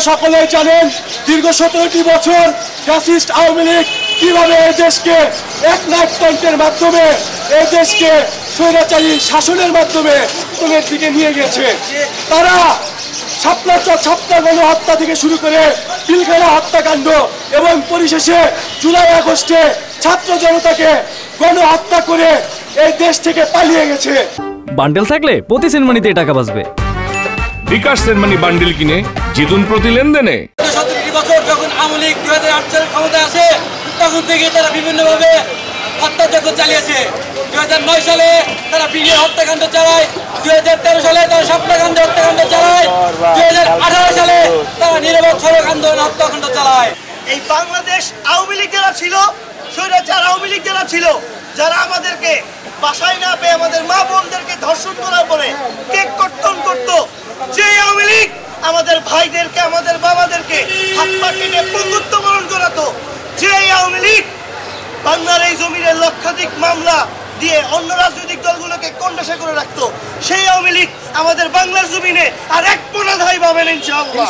সকলেই জানেন দীর্ঘ 17টি বছর ফ্যাসিস্ট আওয়ামী লীগ কিভাবে এই দেশকে একনায়কতন্ত্রের মাধ্যমে এই দেশকে স্বৈরাচারী শাসনের মাধ্যমে পতনের দিকে নিয়ে গেছে। তারা ছাপনা গণহত্যা থেকে শুরু করে পিলখানা হত্যাকাণ্ড এবং পরিশেষে জুলাই আগস্টে ছাত্র জনতাকে গণহত্যা করে এই দেশ থেকে পালিয়ে গেছে। বান্ডেল থাকলে প্রতি সেনমানিতে টাকা বাঁচবে। বিকাশ সেনমানি বান্ডেল কিনে জিতুন প্রতি লেনদেনে। 17টি বছর যখন আওয়ামী লীগ 2008 সালে ক্ষমতায় আসে তখন থেকে তারা বিভিন্নভাবে হত্যাযজ্ঞ চালিয়েছে। 2009 সালে তারা বিডিআর হত্যাকাণ্ড চালায়, 2013 সালে তারা শাপলাকাণ্ডে হত্যাকাণ্ড চালায়, 2018 সালে তারা নিরবচ্ছিন্ন সড়ক আন্দোলন হত্যাকাণ্ড চালায়। এই বাংলাদেশ আওয়ামী লীগ যারা ছিল, স্বৈরাচার আওয়ামী লীগ যারা ছিল, যারা আমাদেরকে বাসায় না পেয়ে আমাদের মা বোনদেরকে ধর্ষণ করার পরে কেক কর্তন করতো, যে আওয়ামী লীগ আমাদের ভাইদেরকে আমাদের বাবাদেরকে হাত পা কেটে পঙ্গুত্ব বরণ করাতো, যে আওয়ামী লীগ বাংলার এই জমিনের লক্ষাধিক মামলা দিয়ে অন্য রাজনৈতিক দলগুলোকে কন্ডাসা করে রাখতো, সেই আওয়ামী লীগ আমাদের বাংলার জমিনে আর এক পোনা ধাই পাবেন ইনশাআল্লাহ।